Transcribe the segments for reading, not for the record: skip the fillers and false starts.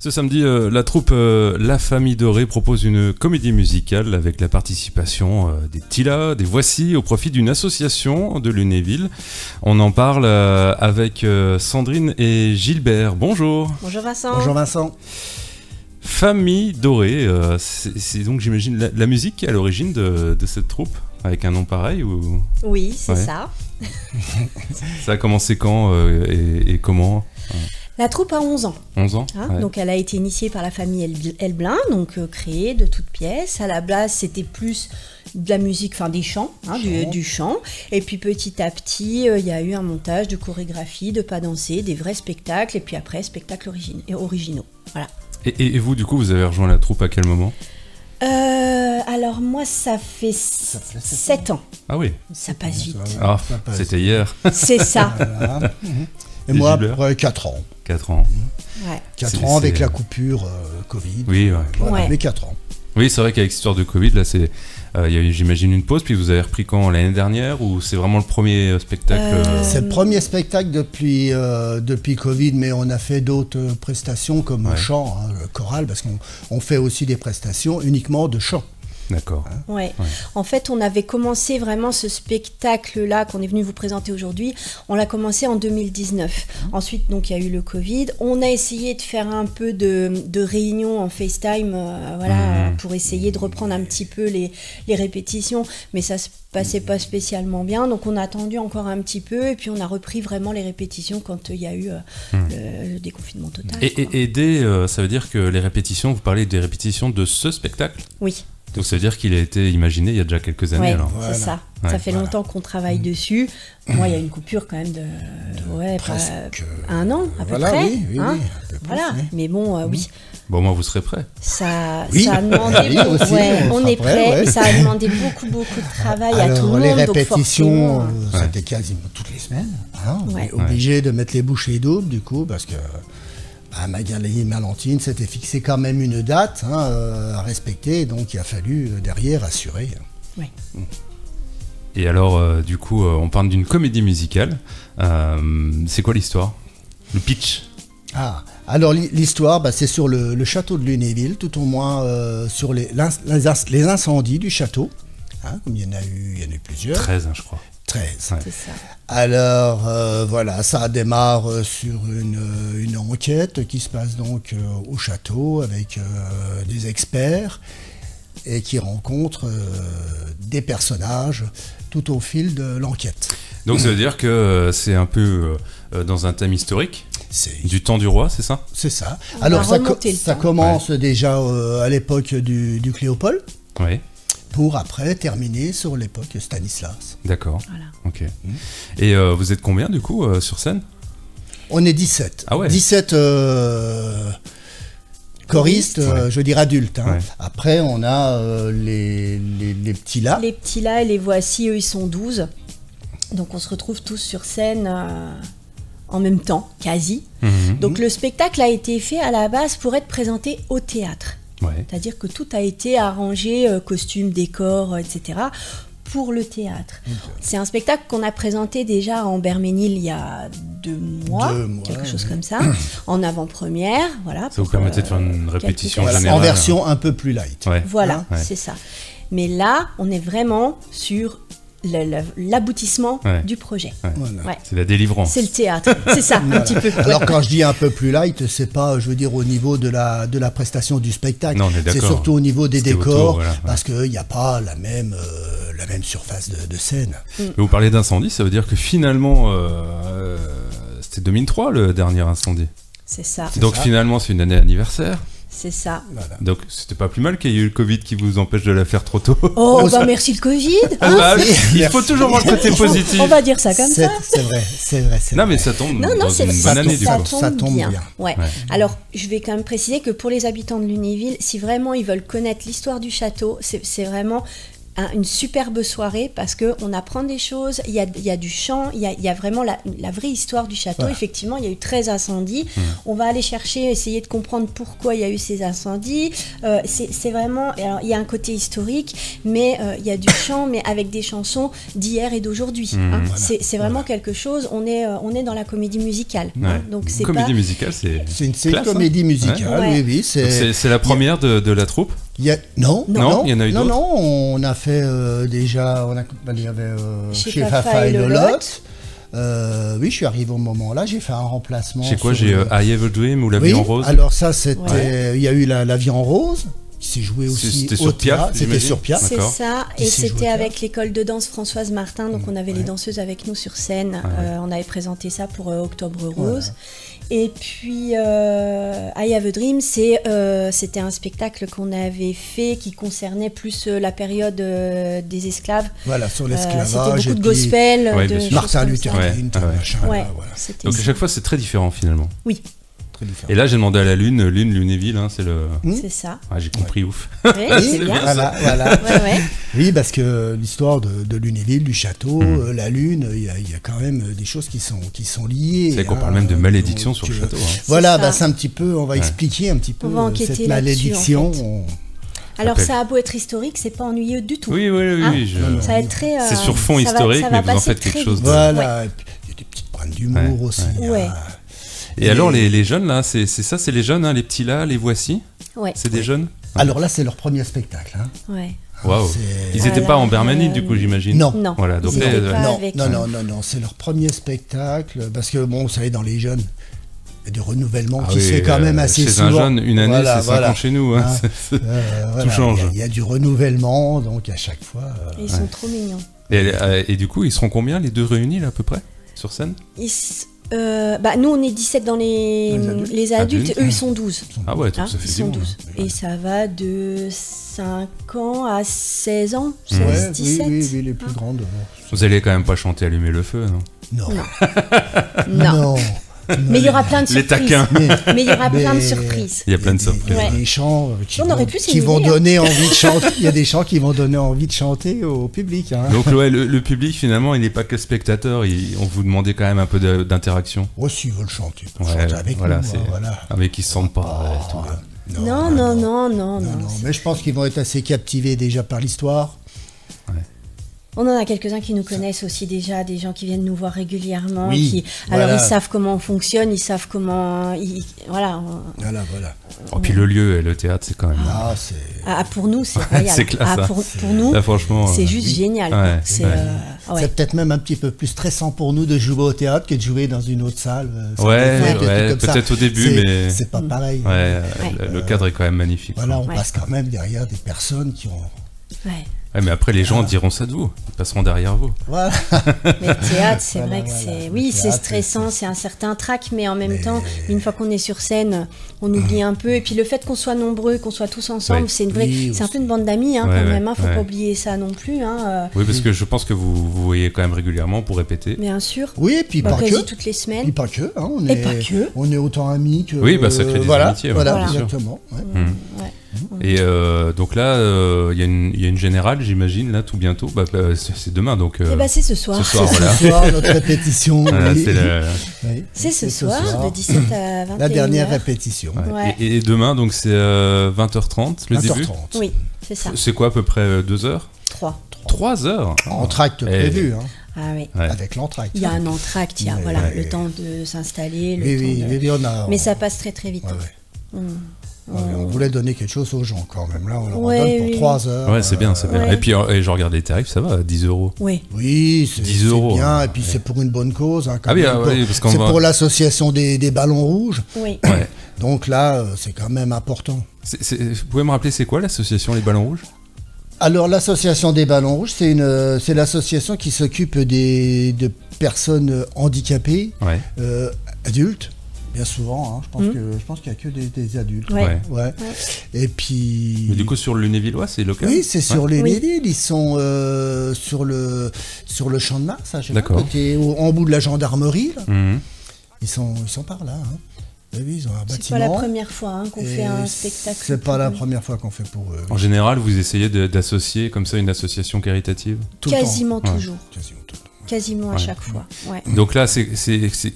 Ce samedi, la troupe La Famille Dorée propose une comédie musicale avec la participation des Tila, des Voici, au profit d'une association de Lunéville. On en parle avec Sandrine et Gilbert. Bonjour. Bonjour Vincent. Bonjour Vincent. Famille Dorée, c'est donc j'imagine la musique à l'origine de cette troupe, avec un nom pareil ou... Oui, c'est ça. Ça a commencé quand et comment? La troupe a 11 ans. 11 ans, ouais. Donc elle a été initiée par la famille Elblin, donc créée de toutes pièces. À la base, c'était plus de la musique, enfin des chants, du chant. Et puis petit à petit, il y a eu un montage de chorégraphie, de pas danser, des vrais spectacles, et puis après, spectacles originaux. Voilà. Et vous, du coup, vous avez rejoint la troupe à quel moment? Alors moi, ça fait 7 ans. Ah oui. Ça passe vite. Ah, c'était hier. C'est ça. Voilà. Et moi, après 4 ans. 4 ans. Ouais. 4 ans avec la coupure Covid. Oui, voilà, mais 4 ans. Oui, c'est vrai qu'avec cette histoire de Covid, là, il y a eu, j'imagine, une pause, puis vous avez repris quand, l'année dernière, ou c'est vraiment le premier spectacle C'est le premier spectacle depuis Covid, mais on a fait d'autres prestations comme chant, chorale, parce qu'on fait aussi des prestations uniquement de chant. D'accord. Ouais. En fait, on avait commencé vraiment ce spectacle-là qu'on est venu vous présenter aujourd'hui. On l'a commencé en 2019. Ensuite, donc, il y a eu le Covid. On a essayé de faire un peu de réunions en FaceTime, pour essayer de reprendre un petit peu les répétitions, mais ça se passait pas spécialement bien. Donc, on a attendu encore un petit peu, et puis on a repris vraiment les répétitions quand il y a eu le déconfinement total. Et ça veut dire que les répétitions, vous parlez des répétitions de ce spectacle? Oui. Donc ça veut dire qu'il a été imaginé il y a déjà quelques années. Oui, voilà. c'est ça. Ça fait longtemps qu'on travaille dessus. Moi, il y a une coupure quand même de presque 1 an à peu près. Oui, un peu plus, voilà. oui. Mais bon, oui. Bon, moi, vous serez prêts. Ça a demandé. On est prêts. Ça a demandé beaucoup de travail à tout le monde. Les répétitions, donc c'était quasiment toutes les semaines. On est obligé de mettre les bouchées doubles du coup parce que. Magali et Malentine s'était fixé quand même une date à respecter, donc il a fallu derrière assurer. Oui. Et alors, du coup, on parle d'une comédie musicale. C'est quoi l'histoire? Le pitch? Alors l'histoire, c'est sur le château de Lunéville, tout au moins sur les incendies du château. Comme il y en a eu plusieurs. 13, je crois. 13. C'est ça. Alors ça démarre sur une enquête qui se passe donc au château avec des experts et qui rencontre des personnages tout au fil de l'enquête. Donc ça veut dire que c'est un peu dans un thème historique du temps du roi, c'est ça? C'est ça. Alors ça commence déjà à l'époque du Cléopole. Oui. Pour après terminer sur l'époque Stanislas. D'accord. Voilà. Ok. Et vous êtes combien du coup sur scène? On est 17. Ah ouais. 17 choristes, je veux dire adultes. Après, on a les petits là. Les petits là et les Voici, eux, ils sont 12. Donc on se retrouve tous sur scène en même temps, quasi. Donc le spectacle a été fait à la base pour être présenté au théâtre. C'est-à-dire que tout a été arrangé, costumes, décors, etc., pour le théâtre. C'est un spectacle qu'on a présenté déjà à Amberménil il y a 2 mois, quelque chose comme ça, en avant-première. Voilà, ça vous permettait de faire une répétition générale. En version un peu plus light. Voilà, c'est ça. Mais là, on est vraiment sur l'aboutissement du projet. C'est la délivrance. C'est le théâtre, c'est ça, un petit peu. Alors quand je dis un peu plus light, c'est pas, je veux dire, au niveau de la prestation du spectacle. Non, c'est surtout au niveau des décors, autour, parce qu'il n'y a pas la même surface de scène. Mais vous parlez d'incendie, ça veut dire que finalement, c'était 2003 le dernier incendie. C'est ça. Donc finalement, c'est une année anniversaire. C'est ça. Voilà. Donc c'était pas plus mal qu'il y ait eu le Covid qui vous empêche de la faire trop tôt. Oh, merci le Covid. Il faut toujours voir le côté positif. On va dire ça comme ça. C'est vrai. Non, mais ça tombe dans une bonne année du coup. Ça tombe bien. Ouais. Alors, je vais quand même préciser que pour les habitants de Lunéville, si vraiment ils veulent connaître l'histoire du château, c'est vraiment une superbe soirée parce qu'on apprend des choses, il y a du chant, il y a vraiment la vraie histoire du château. Ouais. Effectivement, il y a eu 13 incendies. On va aller chercher, essayer de comprendre pourquoi il y a eu ces incendies. C'est vraiment... Alors, il y a un côté historique, mais il y a du chant, mais avec des chansons d'hier et d'aujourd'hui. Hein. Voilà. C'est vraiment quelque chose... On est dans la comédie musicale. Ouais. Hein. Donc, c'est Comédie pas... musicale, c'est C'est une classe, comédie musicale, Ouais. oui. Donc c'est la première de la troupe. Non, il y en a eu d'autres. Non, on a fait déjà, il y avait Chez Fafa Fafa et et Lolotte. Oui, je suis arrivé au moment là, j'ai fait un remplacement. J'ai quoi? sur J'ai le- I Have a Dream ou La Oui, Vie en Rose. alors ça, c'était, Ouais. il y a eu la Vie en Rose, qui s'est jouée aussi C'était au sur Piaf, théâtre. C'était j'imagine. sur Piaf. C'est D'accord. ça, Qui et s'est joué c'était au avec l'école de danse Françoise Martin, donc on avait les danseuses avec nous sur scène, on avait présenté ça pour Octobre Rose. Et puis I Have a Dream, c'était un spectacle qu'on avait fait qui concernait plus la période des esclaves. Voilà, sur C'était l'esclavage. beaucoup de et puis gospel, Ouais, de bien sûr. choses Martin comme Luther ça. Ouais, King, ouais. machin, Ouais, là, voilà. c'était Donc à ça. chaque fois, c'est très différent finalement. Oui, Très différent. Et là, j'ai demandé à la Lune, Lunéville, hein, c'est le. c'est ça. Ah, j'ai compris, ouf. Ouais, c'est bien. Voilà. Ouais. Oui, parce que l'histoire de Lunéville, du château, la lune, il y a quand même des choses qui sont liées. C'est vrai qu'on hein, parle même de malédiction donc, sur le château. Hein. Voilà, ça. c'est un petit peu, on va expliquer un petit peu On va enquêter cette là-dessus, malédiction. en fait. Alors Appelle. ça a beau être historique, c'est pas ennuyeux du tout. Oui, oui, oui. Hein oui, Ça va être très... C'est sur fond ça va- historique, ça va mais vous en passer faites quelque très chose vite. de- Voilà, et puis il y a des petites brins d'humour Ouais, aussi. ouais. hein. Et alors, les jeunes, là, c'est ça, c'est les jeunes, hein, les petits là, les voici. Ouais, C'est des jeunes. Alors là, c'est leur premier spectacle. Hein. ouais. Waouh. C'est- Ils n'étaient Voilà, pas en Bermanide, du coup, j'imagine. Non. Non. Voilà, donc Ils là, étaient pas Non, avec- non, c'est leur premier spectacle, parce que bon, vous savez, dans les jeunes, il y a du renouvellement Ah qui oui, se fait quand même assez chez souvent. un jeune, une année, Voilà, c'est 5 voilà. ans chez nous. Hein. Hein. Voilà, change. Il y a du renouvellement, donc à chaque fois. Et ils sont trop mignons. Et du coup, ils seront combien, les deux réunis, là, à peu près, sur scène? Nous, on est 17 dans les Les adultes. adultes, Adultes. eux, ils sont 12. Ah ouais, donc Hein, ça fait ils du sont monde. 12. Et ça va de 5 ans à 16 ans, 16, Ouais, 17. oui, les plus grandes. Vous allez quand même pas chanter Allumer le feu, non? Non. Non. Mais il y aura plein de Les surprises. taquins. Mais il y aura plein de Mais- surprises. Il y a plein de Il surprises. y a Ouais. des chants On aurait pu qui vont s'imiter, hein. donner envie de chanter. Il y a des chants qui vont donner envie de chanter au public. Hein. Donc ouais, le public, finalement, il n'est pas que spectateur. On vous demandait quand même un peu d'interaction. Oh, s'ils veulent chanter, ils peuvent Ouais, chanter avec voilà, nous. c'est- hein, voilà. Ah, mais qui se sentent pas. ouais, tout. Non. Non, mais je pense qu'ils vont être assez captivés déjà par l'histoire. On en a quelques-uns qui nous connaissent aussi déjà, des gens qui viennent nous voir régulièrement. Oui, Alors voilà. ils savent comment on fonctionne, ils savent comment... Voilà. Voilà. Oh, puis le lieu et le théâtre, c'est quand même. Ah, c'est... Pour nous, c'est royal. C'est classe, hein. Pour nous, Là, franchement. c'est juste génial. ouais, quoi. C'est ouais. ouais. C'est peut-être même un petit peu plus stressant pour nous de jouer au théâtre que de jouer dans une autre salle. Ouais, des trucs ouais, comme ça. peut-être au début, C'est- mais. C'est pas pareil. Ouais, le cadre est quand même magnifique. Voilà, on Ouais. passe quand même derrière des personnes qui ont... Ouais. Ouais, mais après, les gens diront ça de vous. Ils passeront derrière vous. Voilà. Mais le théâtre, c'est Voilà, vrai que voilà. c'est... Le Oui, c'est théâtre, stressant, c'est un certain trac, mais en même temps, une fois qu'on est sur scène, on oublie un peu. Et puis le fait qu'on soit nombreux, qu'on soit tous ensemble, Oui. c'est une vraie... Oui, c'est un peu une bande d'amis, hein, Ouais, quand ouais, même. Faut ouais. pas oublier ça non plus. Hein, Oui, parce que je pense que vous voyez quand même régulièrement pour répéter. bien sûr. Oui, et puis pas Quasi que. toutes les Puis semaines. pas que. Hein, Et pas que. On est autant amis que... Oui, bah, ça crée des voilà, amitiés, ouais, Voilà, bien sûr. exactement. Ouais. Ouais. Et donc là, il y a une générale, j'imagine, là, tout bientôt. C'est demain, donc. Et bah c'est ce soir. ce soir, voilà. Ce soir, notre répétition. Voilà, oui. c'est Oui, C'est ce soir, de 17 à 21h. La dernière répétition. ouais. Ouais. Et demain, donc c'est 20h30, le début. 20h30. Oui, c'est ça. C'est quoi, à peu près 2 heures 3. 3 heures Entracte Et- prévu, hein, Ah oui. Ouais. avec l'entracte. Il y a un entracte, il y a Ouais, voilà, ouais. le temps de s'installer, le Oui, temps oui, de... oui, on a... Mais ça passe très très vite. Ouais, hein. ouais. Mm. Ouais, on voulait donner quelque chose aux gens quand même. Là, on leur en Ouais, donne pour oui. 3 heures. Ouais, c'est bien, c'est bien. Ouais. Et puis, et je regarde les tarifs, ça va, 10 euros. Oui. Oui, c'est 10 euros, bien. hein. Et puis c'est pour une bonne cause. Hein, quand Ah oui, même. ah oui, parce qu'on C'est va- pour l'association des ballons rouges. Oui. Ouais. Donc là, c'est quand même important. Vous pouvez me rappeler, c'est quoi l'association Les Ballons Rouges? Alors l'association des ballons rouges, c'est l'association qui s'occupe de personnes handicapées, Ouais. adultes, bien souvent. Hein. Je pense qu'il n'y a que des adultes. Ouais. Ouais. Et puis. Mais du coup, sur le Lunévillois, c'est local? Oui, c'est sur les Oui. Névilles. Ils sont sur le champ de Mars, à D'accord. en bout de la gendarmerie. Là. Mhm. Ils sont par là. Hein. Oui, ils ont un C'est bâtiment. pas la première fois hein, qu'on fait un spectacle. C'est pas pour la eux. première fois qu'on fait pour eux. En général, vous essayez d'associer comme ça une association caritative? Tout le temps. Quasiment Ouais. toujours. Quasiment tout le temps. Quasiment à Ouais. chaque fois. Ouais. Donc là, c'est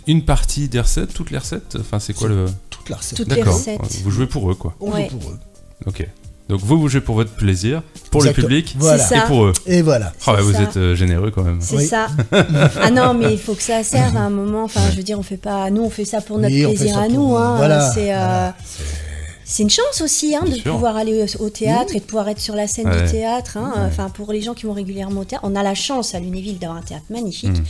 une partie des recettes, toutes les recettes? Enfin, c'est quoi le... Toute la recette. Toutes les D'accord, recettes. vous jouez pour eux, quoi. On Ouais. joue pour eux. Ok. Donc vous jouez pour votre plaisir, pour Exactement. le public, Voilà. C'est et ça. pour eux. Et voilà. Ah ouais, C'est vous ça. êtes généreux quand même. C'est Oui. ça. Ah non, mais il faut que ça serve à un moment. Enfin, je veux dire, on fait pas. Nous, on fait ça pour notre Oui, on fait plaisir ça à pour- nous. Hein. voilà. C'est Voilà. c'est une chance aussi hein, Bien de sûr. pouvoir aller au théâtre et de pouvoir être sur la scène Ouais. du théâtre. Hein. Ouais. Enfin, pour les gens qui vont régulièrement au théâtre, on a la chance à Lunéville d'avoir un théâtre magnifique. Mm.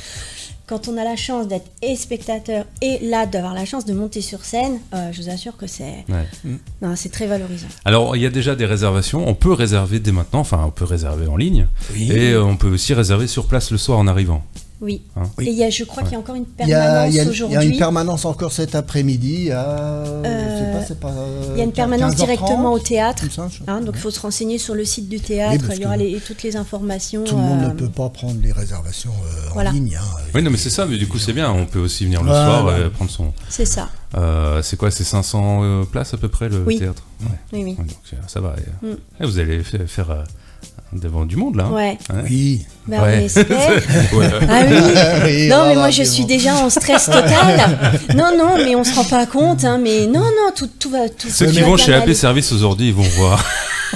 Quand on a la chance d'être et spectateur et là d'avoir la chance de monter sur scène, je vous assure que c'est Ouais. non, c'est très valorisant. Alors, il y a déjà des réservations. On peut réserver dès maintenant. Enfin, on peut réserver en ligne. Oui. Et on peut aussi réserver sur place le soir en arrivant. Oui. Hein. Oui. Et il y a, je crois qu'il y a encore une Il y a, permanence il y a- il y aujourd'hui. a une permanence encore cet après-midi à. Je sais pas, c'est pas. Il y a une permanence 15h30, directement au théâtre. comme ça, je- Hein, donc il faut se renseigner sur le site du Oui, théâtre, parce il y aura que toutes les informations. Tout le monde ne peut pas prendre les réservations Voilà. en ligne. Hein. Oui, non, mais c'est ça. Mais du coup, c'est bien. On peut aussi venir le Voilà. soir et prendre son... C'est ça. c'est quoi? C'est 500 places à peu près, le Oui. théâtre? Ouais. Oui, oui. Ouais, donc ça va. Et, Mm. et vous allez faire devant du monde, là. hein. Ouais. Hein. Oui. Ben, Ouais. on espère. Ouais. Ah oui. Oui, Non, mais voilà, moi je mais suis bon. déjà en stress total. Non, mais on se rend pas compte. Hein, mais non, tout va. Ceux tout qui va vont bien chez AP aller. Service aujourd'hui, ils vont voir.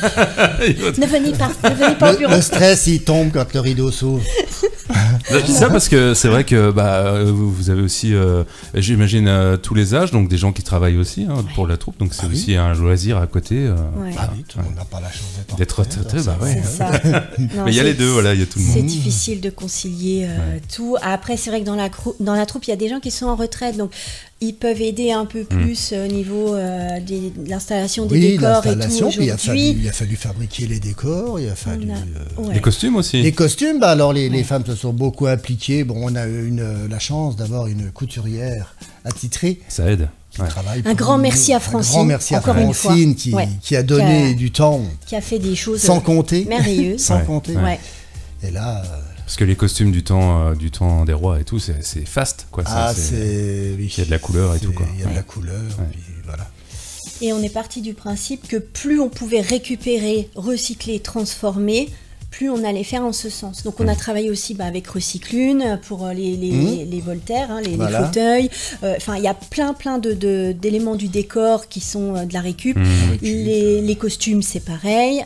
Ne venez pas au bureau. Le stress, il tombe quand le rideau s'ouvre. Je dis ça parce que c'est vrai que vous avez aussi, j'imagine, tous les âges, donc des gens qui travaillent aussi hein, pour la troupe, donc c'est Ah oui. aussi un loisir à côté. Ouais. Ah oui, tout le monde n'a pas la chance d'être D'être retraité, bah ouais. C'est ça. Non, Mais il y a c'est- les deux, voilà, il y a tout le C'est monde. difficile de concilier tout. Après, c'est vrai que dans la troupe, il y a des gens qui sont en retraite, donc ils peuvent aider un peu plus au niveau de l'installation des Oui, décors et tout l'installation, puis aujourd'hui. il a fallu fabriquer les décors, il a fallu... Ouais. Les costumes aussi. Les costumes, bah alors les femmes se sont beaucoup impliquées. Bon, on a eu la chance d'avoir une couturière attitrée Ça aide. qui Ouais. travaille. Un pour grand nous. merci à Un Francine, grand merci à encore une Francine fois. Ouais. qui a donné du temps Qui a fait des choses sans compter. merveilleuses. Sans Ouais. compter. Ouais. Et là, Parce que les costumes du temps des rois et tout, c'est faste, quoi. oui. Il y a de la couleur et tout, quoi. Il y a de Ouais. la couleur, Ouais. puis voilà. Et on est parti du principe que plus on pouvait récupérer, recycler, transformer, plus on allait faire en ce sens. Donc on a travaillé aussi avec Recyclune pour les Voltaires, hein, les Voilà. fauteuils. Enfin, il y a plein d'éléments du décor qui sont de la récup. Les costumes, c'est pareil.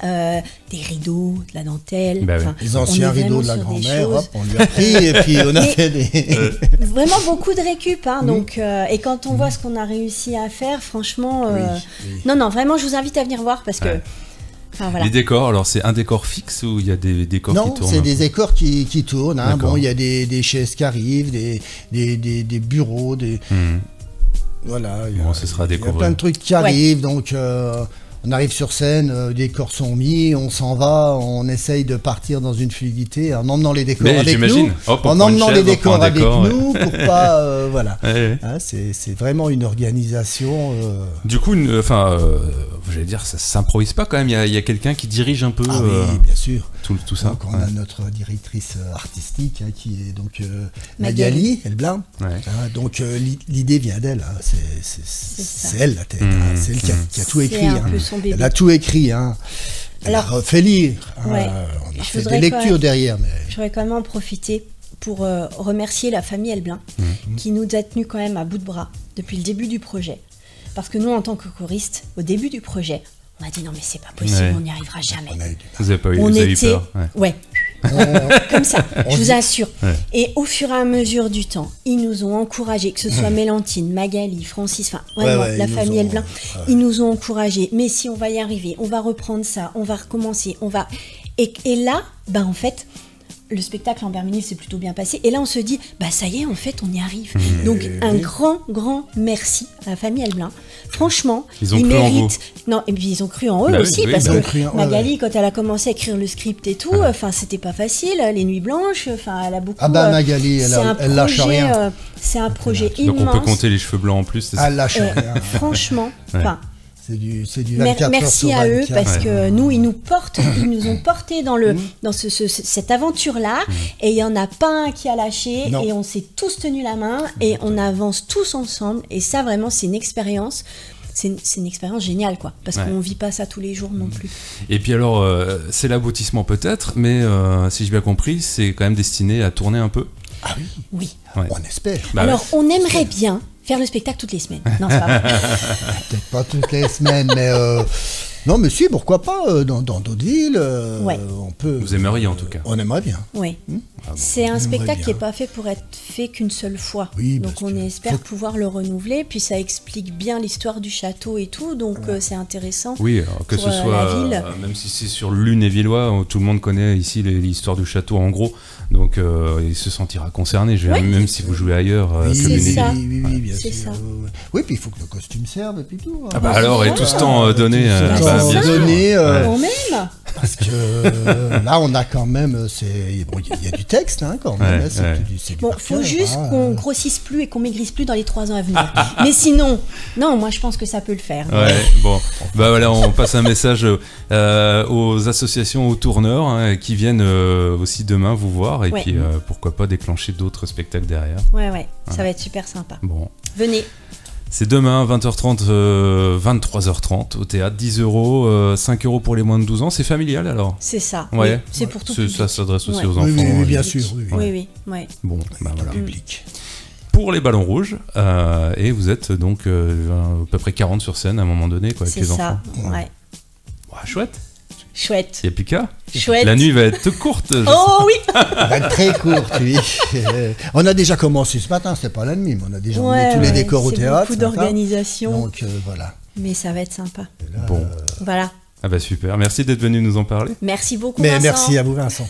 Des rideaux, de la dentelle. Bah oui. Enfin, Les on anciens est rideaux de la vraiment sur des grand-mère, choses. hop, on lui a pris et puis on a Mais- fait des... Vraiment beaucoup de récup. Hein, donc, et quand on voit ce qu'on a réussi à faire, franchement... Oui, oui. Non, vraiment, je vous invite à venir voir parce que... Ouais. Enfin, voilà. Les décors, alors c'est un décor fixe ou il y a des décors Non, qui tournent? c'est des décors qui tournent. Hein. D'accord. Bon, il y a des chaises qui arrivent, des bureaux, Mhm. voilà. Bon, ce sera à Il y a découvrir. plein de trucs qui arrivent, donc on arrive sur scène, les décors sont mis, on s'en va, on essaye de partir dans une fluidité en emmenant les décors Mais avec j'imagine. nous, Hop, on en prend une emmenant chaise, les on prend décors un avec décor, ouais. nous pour pas, voilà. Ouais, ouais. Hein, c'est vraiment une organisation. Du coup, j'allais dire, ça s'improvise pas quand même. Il y a quelqu'un qui dirige un peu Ah oui, bien sûr. tout ça. Donc on Ouais. a notre directrice artistique hein, qui est donc Magali. Magali Elblin. Ouais. Hein, donc l'idée vient d'elle. Hein. ça. C'est elle la tête. Mmh, hein. C'est elle qui a tout écrit. C'est un hein. peu son bébé. Elle a tout écrit. Hein. Elle Alors, a refait lire. hein. ouais. On a Je fait voudrais des quand lectures même- derrière. Mais... Je voudrais quand même en profiter pour remercier la famille Elblin, qui nous a tenus quand même à bout de bras depuis le début du projet. Parce que nous, en tant que choristes, au début du projet, on a dit non mais c'est pas possible, Ouais. on n'y arrivera jamais. On a eu du Vous avez pas eu, On vous avez eu était, peur. Ouais. comme ça, je vous assure. Ouais. Et au fur et à mesure du temps, ils nous ont encouragés, que ce soit Mélantine, Magali, Francis, enfin vraiment ouais, la ils nous famille ont- Elblin, ouais. ils nous ont encouragés. Mais si on va y arriver, on va reprendre ça, on va recommencer, on va. Et là, ben en fait. Le spectacle en Berménil s'est plutôt bien passé. Et là, on se dit, bah ça y est, en fait, on y arrive. Donc, un grand merci à la famille Elblin. Franchement, Ils ont cru en méritent. Non, et puis ils ont cru en eux Bah oui, aussi, oui, parce bah oui. que Ils ont cru en- Magali, quand elle a commencé à écrire le script et tout, enfin, c'était pas facile. Les nuits blanches, enfin, elle a beaucoup. Ah bah Magali, c'est un elle lâche projet, rien. c'est un projet Donc immense. on peut compter les cheveux blancs en plus. c'est ça Elle lâche rien. Franchement, Ouais. enfin. C'est du 24 heures Merci sur à eux 24. parce que nous, ils nous ont portés dans cette aventure-là et il n'y en a pas un qui a lâché Non. et on s'est tous tenus la main et on avance tous ensemble et ça vraiment c'est une expérience. C'est une expérience géniale quoi, parce qu'on vit pas ça tous les jours non plus. Et puis alors, c'est l'aboutissement peut-être, mais si j'ai bien compris, c'est quand même destiné à tourner un peu. Ah oui, Oui. Ouais. on espère. Bah Alors on aimerait bien faire le spectacle toutes les semaines. Non, c'est pas vrai. Peut-être pas toutes les semaines, mais non, mais si, pourquoi pas dans d'autres villes. On peut. Vous aimeriez en tout cas. On aimerait bien. Oui. Ah bon. C'est un J'aimerais spectacle bien. qui n'est pas fait pour être fait qu'une seule fois. Oui, donc parce on que espère faut- pouvoir le renouveler. Puis ça explique bien l'histoire du château et tout. Donc c'est intéressant. Oui, alors que pour, ce soit, la ville. même si c'est sur Lunévillois, tout le monde connaît ici l'histoire du château en gros, donc il se sentira concerné, même si vous jouez ailleurs Oui, que c'est Lunéville. ça. oui, bien C'est sûr. ça. Oui, puis il faut que le costume serve et puis tout. Ah bah alors, et tout ce temps donné, Tout ce bah, temps bien sûr. donné, On même. parce que là, on a quand même, bon, il y a du texte quand même. Ouais, C'est ouais. c'est du Bon, par faut cœur, juste hein. qu'on grossisse plus et qu'on maigrisse plus dans les 3 ans à venir. Mais sinon, non, moi je pense que ça peut le faire. Ouais, bon, bah voilà, on passe un message aux associations, aux tourneurs qui viennent aussi demain vous voir et Ouais. puis pourquoi pas déclencher d'autres spectacles derrière. Ouais, ça va être super sympa. Bon, Venez. c'est demain 20h30, 23h30 au théâtre, 10 €, 5 € pour les moins de 12 ans. C'est familial alors? C'est ça. Ouais. Oui, c'est pour tout Ça public. s'adresse aussi Ouais. aux enfants. Oui, oui, ouais. bien sûr. Oui, oui. Oui, ouais. Bon, bah voilà. Public. Pour les ballons rouges, et vous êtes donc à peu près 40 sur scène à un moment donné quoi, avec C'est les ça. enfants. Ouais. Ouais, chouette. Chouette. Il n'y a plus qu'à. Chouette. La nuit va être courte. Oh oui. Elle va être très courte, oui. On a déjà commencé ce matin, c'est pas la nuit, mais on a déjà emmené tous les décors au théâtre. C'est ce beaucoup matin. d'organisation. Donc voilà. Mais ça va être sympa. Et là, Bon. Voilà. Ah bah super. Merci d'être venu nous en parler. Merci beaucoup, mais Vincent. merci à vous, Vincent.